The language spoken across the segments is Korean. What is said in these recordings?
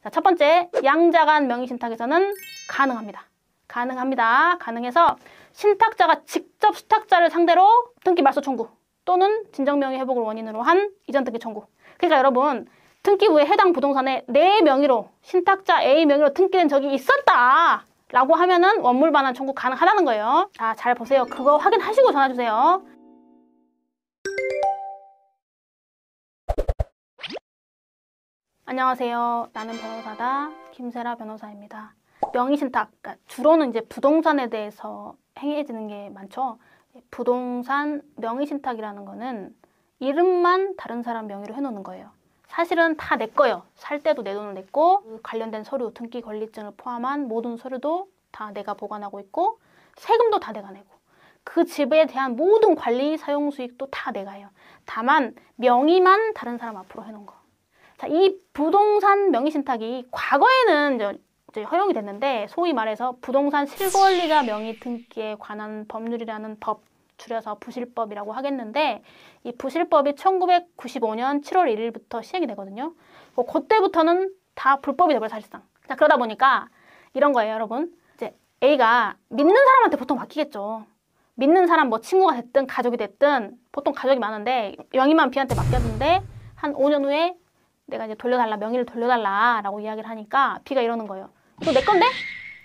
자, 첫 번째, 양자간 명의신탁에서는 가능합니다. 가능해서 신탁자가 직접 수탁자를 상대로 등기 말소 청구 또는 진정명의 회복을 원인으로 한 이전 등기 청구. 그러니까 여러분, 등기 후에 해당 부동산에 내 명의로 신탁자 A 명의로 등기된 적이 있었다 라고 하면은 원물 반환 청구 가능하다는 거예요. 자, 잘 보세요. 그거 확인하시고 전화주세요. 안녕하세요. 나는 변호사다. 김세라 변호사입니다. 명의신탁, 그러니까 주로는 이제 부동산에 대해서 행해지는 게 많죠. 부동산 명의신탁이라는 거는 이름만 다른 사람 명의로 해놓는 거예요. 사실은 다 내 거예요. 살 때도 내 돈을 냈고, 관련된 서류, 등기 권리증을 포함한 모든 서류도 다 내가 보관하고 있고, 세금도 다 내가 내고, 그 집에 대한 모든 관리, 사용 수익도 다 내가 해요. 다만 명의만 다른 사람 앞으로 해놓은 거. 자, 이 부동산 명의신탁이 과거에는 이제 허용이 됐는데, 소위 말해서 부동산 실권리자 명의 등기에 관한 법률이라는 법, 줄여서 부실법이라고 하겠는데, 이 부실법이 1995년 7월 1일부터 시행이 되거든요. 그때부터는 다 불법이 되버려 사실상. 자, 그러다 보니까 이런 거예요, 여러분. 이제 A가 믿는 사람한테 보통 맡기겠죠. 믿는 사람 뭐 친구가 됐든 가족이 됐든, 보통 가족이 많은데 명의만 B한테 맡겼는데 한 5년 후에 내가 이제 돌려달라, 명의를 돌려달라라고 이야기를 하니까 B가 이러는 거예요. 이거 내 건데?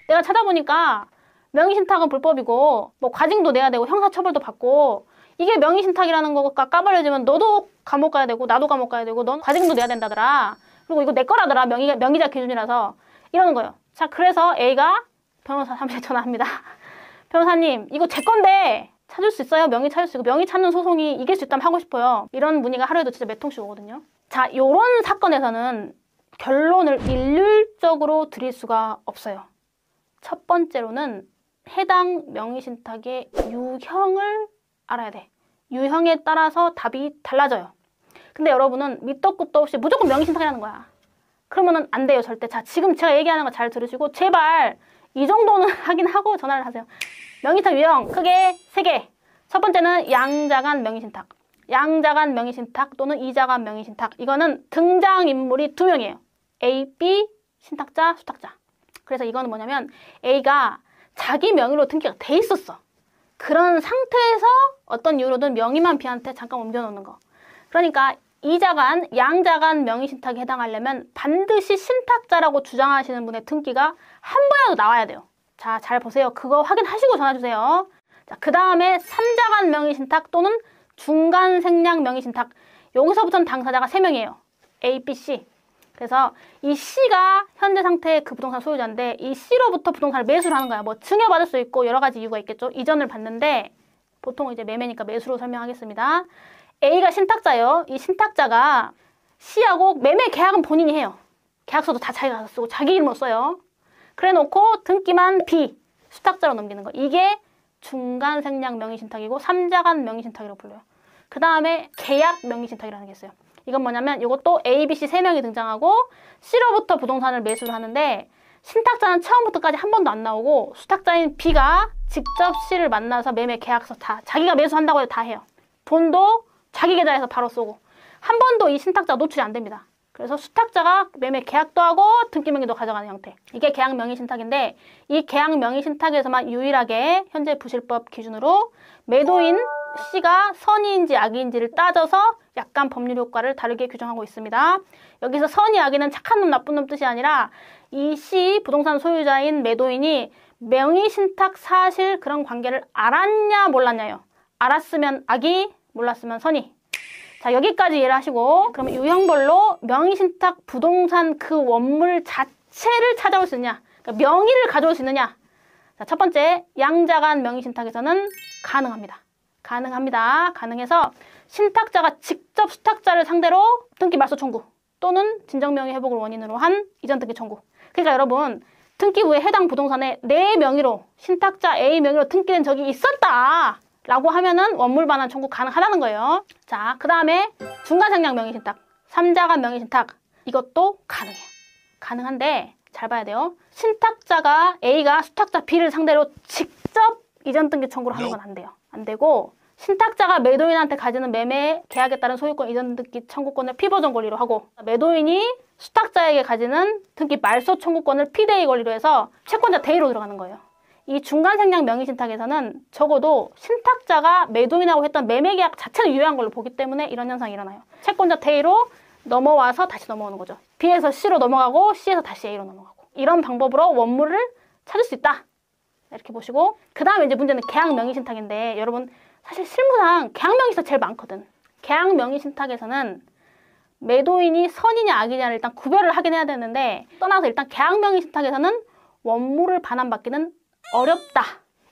내가 찾아보니까 명의신탁은 불법이고 뭐 과징도 내야 되고 형사처벌도 받고, 이게 명의신탁이라는 거가 까발려지면 너도 감옥 가야 되고 나도 감옥 가야 되고 넌 과징도 내야 된다더라. 그리고 이거 내 거라더라. 명의자 기준이라서 이러는 거예요. 자, 그래서 A가 변호사 사무실에 전화합니다. 변호사님, 이거 제 건데 찾을 수 있어요? 명의 찾을 수 있고 명의 찾는 소송이 이길 수 있다면 하고 싶어요. 이런 문의가 하루에도 진짜 몇 통씩 오거든요. 자, 요런 사건에서는 결론을 일률적으로 드릴 수가 없어요. 첫 번째로는 해당 명의신탁의 유형을 알아야 돼. 유형에 따라서 답이 달라져요. 근데 여러분은 밑도 끝도 없이 무조건 명의신탁이라는 거야. 그러면은 안 돼요, 절대. 자, 지금 제가 얘기하는 거 잘 들으시고 제발 이 정도는 하긴 하고 전화를 하세요. 명의신탁 유형 크게 3개. 첫 번째는 양자간 명의신탁. 양자간 명의신탁 또는 이자간 명의신탁. 이거는 등장인물이 2명이에요. A, B, 신탁자, 수탁자. 그래서 이거는 뭐냐면 A가 자기 명의로 등기가 돼 있었어. 그런 상태에서 어떤 이유로든 명의만 B한테 잠깐 옮겨놓는 거. 그러니까 이자간, 양자간 명의신탁에 해당하려면 반드시 신탁자라고 주장하시는 분의 등기가 한 번이라도 나와야 돼요. 자, 잘 보세요. 그거 확인하시고 전화주세요. 자, 그 다음에 3자간 명의신탁 또는 중간 생략 명의신탁. 여기서부터는 당사자가 3명이에요. A, B, C. 그래서 이 C가 현재 상태의 그 부동산 소유자인데 이 C로부터 부동산을 매수를 하는 거야. 뭐 증여받을 수 있고 여러 가지 이유가 있겠죠. 이전을 받는데 보통 이제 매매니까 매수로 설명하겠습니다. A가 신탁자예요. 이 신탁자가 C하고 매매 계약은 본인이 해요. 계약서도 다 자기가 가서 쓰고 자기 이름으로 써요. 그래 놓고 등기만 B, 수탁자로 넘기는 거. 이게 중간 생략 명의신탁이고 3자간 명의신탁이라고 불려요. 그 다음에 계약 명의신탁이라는 게 있어요. 이건 뭐냐면 이것도 A, B, C 3명이 등장하고 C로부터 부동산을 매수를 하는데 신탁자는 처음부터까지 한 번도 안 나오고 수탁자인 B가 직접 C를 만나서 매매 계약서 다 자기가 매수한다고 해도 다 해요. 돈도 자기 계좌에서 바로 쏘고 한 번도 이 신탁자가 노출이 안 됩니다. 그래서 수탁자가 매매 계약도 하고 등기 명의도 가져가는 형태. 이게 계약 명의신탁인데 이 계약 명의신탁에서만 유일하게 현재 부실법 기준으로 매도인 C가 선의인지 악의인지를 따져서 약간 법률 효과를 다르게 규정하고 있습니다. 여기서 선의, 악의는 착한 놈, 나쁜 놈 뜻이 아니라 이 C 부동산 소유자인 매도인이 명의신탁 사실 그런 관계를 알았냐 몰랐냐요. 알았으면 악의, 몰랐으면 선의. 자, 여기까지 이해를 하시고 그러면 유형별로 명의신탁 부동산 그 원물 자체를 찾아올 수 있느냐, 그러니까 명의를 가져올 수 있느냐. 자, 첫 번째, 양자간 명의신탁에서는 가능해서 신탁자가 직접 수탁자를 상대로 등기 말소 청구 또는 진정명의 회복을 원인으로 한 이전 등기 청구. 그러니까 여러분, 등기 후에 해당 부동산에 내 명의로 신탁자 A 명의로 등기된 적이 있었다 라고 하면은 원물 반환 청구 가능하다는 거예요. 자, 그 다음에 중간생략 명의신탁, 3자간 명의신탁. 이것도 가능해요. 가능한데 잘 봐야 돼요. 신탁자가 A가 수탁자 B를 상대로 직접 이전 등기 청구를 하는 건 안 돼요. 안 되고 신탁자가 매도인한테 가지는 매매 계약에 따른 소유권 이전 등기 청구권을 피보전 권리로 하고, 매도인이 수탁자에게 가지는 등기 말소 청구권을 피대의 권리로 해서 채권자 대의로 들어가는 거예요. 이 중간 생략 명의신탁에서는 적어도 신탁자가 매도인하고 했던 매매계약 자체를 유효한 걸로 보기 때문에 이런 현상이 일어나요. 채권자 대의로 넘어와서 다시 넘어오는 거죠. B에서 C로 넘어가고 C에서 다시 A로 넘어가고, 이런 방법으로 원물을 찾을 수 있다, 이렇게 보시고, 그 다음에 이제 문제는 계약 명의신탁인데, 여러분 사실 실무상 계약 명의신탁 제일 많거든. 계약 명의신탁에서는 매도인이 선이냐 악이냐를 일단 구별을 하긴 해야 되는데, 떠나서 일단 계약 명의신탁에서는 원물을 반환받기는 어렵다.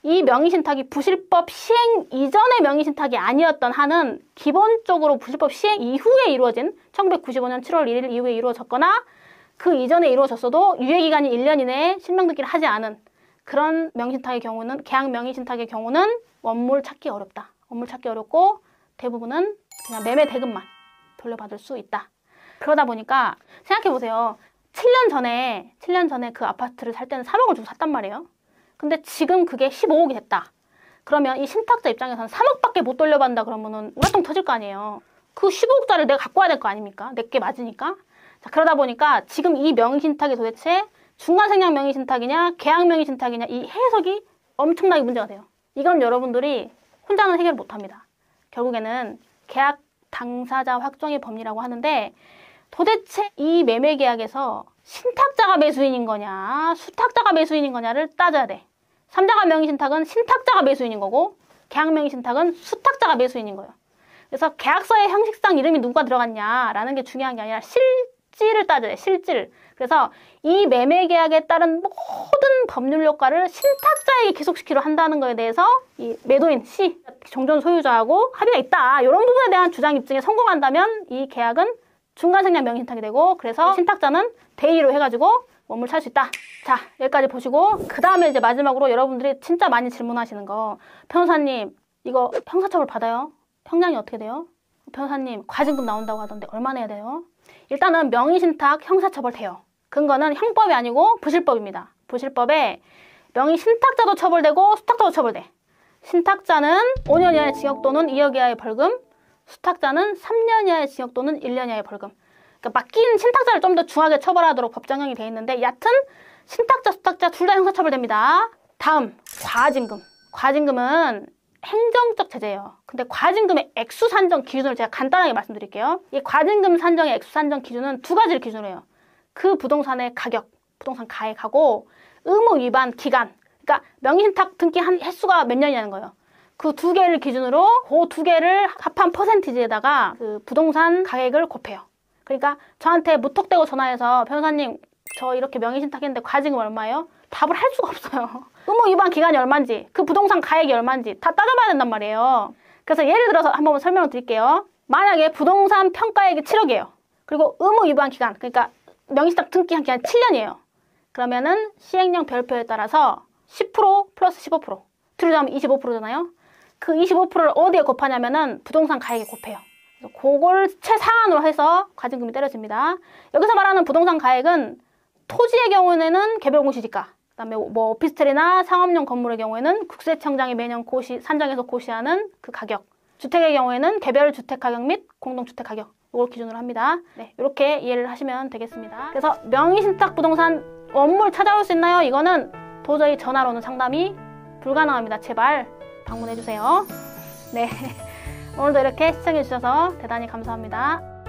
이 명의신탁이 부실법 시행 이전의 명의신탁이 아니었던 한은 기본적으로 부실법 시행 이후에 이루어진 1995년 7월 1일 이후에 이루어졌거나 그 이전에 이루어졌어도 유예기간이 1년 이내에 실명등기를 하지 않은 그런 명의신탁의 경우는, 계약 명의신탁의 경우는 원물 찾기 어렵다. 원물 찾기 어렵고 대부분은 그냥 매매 대금만 돌려받을 수 있다. 그러다 보니까 생각해보세요. 7년 전에 그 아파트를 살 때는 3억을 주고 샀단 말이에요. 근데 지금 그게 15억이 됐다. 그러면 이 신탁자 입장에서는 3억밖에 못 돌려받는다 그러면은 우라통 터질 거 아니에요. 그 15억짜리를 내가 갖고 와야 될 거 아닙니까? 내게 맞으니까. 자, 그러다 보니까 지금 이 명의신탁이 도대체 중간생략 명의신탁이냐 계약 명의신탁이냐, 이 해석이 엄청나게 문제가 돼요. 이건 여러분들이 혼자는 해결 못합니다. 결국에는 계약 당사자 확정의 법리라고 하는데, 도대체 이 매매계약에서 신탁자가 매수인인 거냐 수탁자가 매수인인 거냐를 따져야 돼. 3자가 명의신탁은 신탁자가 매수인인 거고, 계약 명의신탁은 수탁자가 매수인인 거예요. 그래서 계약서의 형식상 이름이 누가 들어갔냐라는 게 중요한 게 아니라 실질을 따져야 돼. 실질. 그래서 이 매매계약에 따른 모든 법률 효과를 신탁자에게 기속시키려 한다는 거에 대해서 이 매도인 C, 종전 소유자하고 합의가 있다, 이런 부분에 대한 주장 입증에 성공한다면 이 계약은 중간생략 명의신탁이 되고, 그래서 신탁자는 대의로 해가지고 원물 찾을 수 있다. 자, 여기까지 보시고, 그 다음에 이제 마지막으로 여러분들이 진짜 많이 질문하시는 거, 변호사님 이거 형사처벌 받아요? 형량이 어떻게 돼요? 변호사님 과징금 나온다고 하던데 얼마 내야 돼요? 일단은 명의신탁 형사처벌 돼요. 근거는 형법이 아니고 부실법입니다. 부실법에 명의신탁자도 처벌되고 수탁자도 처벌돼. 신탁자는 5년 이하의 징역 또는 2억 이하의 벌금, 수탁자는 3년 이하의 징역 또는 1년 이하의 벌금. 그러니까 맡긴 신탁자를 좀 더 중하게 처벌하도록 법정형이 되어 있는데, 여하튼 신탁자, 수탁자 둘 다 형사처벌됩니다. 다음, 과징금. 과징금은 행정적 제재예요. 근데 과징금의 액수 산정 기준을 제가 간단하게 말씀드릴게요. 이 과징금 산정의 액수 산정 기준은 두 가지를 기준으로 해요. 그 부동산의 가격, 부동산 가액하고 의무 위반 기간. 그러니까 명의신탁 등기 한 횟수가 몇 년이냐는 거예요. 그 두 개를 기준으로 그 두 개를 합한 퍼센티지에다가 그 부동산 가액을 곱해요. 그러니까 저한테 무턱대고 전화해서 변호사님 저 이렇게 명의신탁했는데 과징금 얼마예요? 답을 할 수가 없어요. 의무 위반 기간이 얼마인지, 그 부동산 가액이 얼마인지 다 따져봐야 된단 말이에요. 그래서 예를 들어서 한번 설명을 드릴게요. 만약에 부동산 평가액이 7억이에요. 그리고 의무 위반 기간, 그러니까 명의신탁 등기한 기간이 7년이에요. 그러면은 시행령 별표에 따라서 10% 플러스 15%, 둘이 더하면 25%잖아요. 그 25%를 어디에 곱하냐면은 부동산 가액에 곱해요. 그래서 그걸 최상한으로 해서 과징금이 때려집니다. 여기서 말하는 부동산 가액은 토지의 경우에는 개별 공시지가, 그다음에 뭐 오피스텔이나 상업용 건물의 경우에는 국세청장이 매년 산정해서 고시하는 그 가격, 주택의 경우에는 개별 주택 가격 및 공동주택 가격, 이걸 기준으로 합니다. 네, 이렇게 이해를 하시면 되겠습니다. 그래서 명의신탁 부동산 원물 찾아올 수 있나요? 이거는 도저히 전화로는 상담이 불가능합니다. 제발 방문해주세요. 네, 오늘도 이렇게 시청해주셔서 대단히 감사합니다.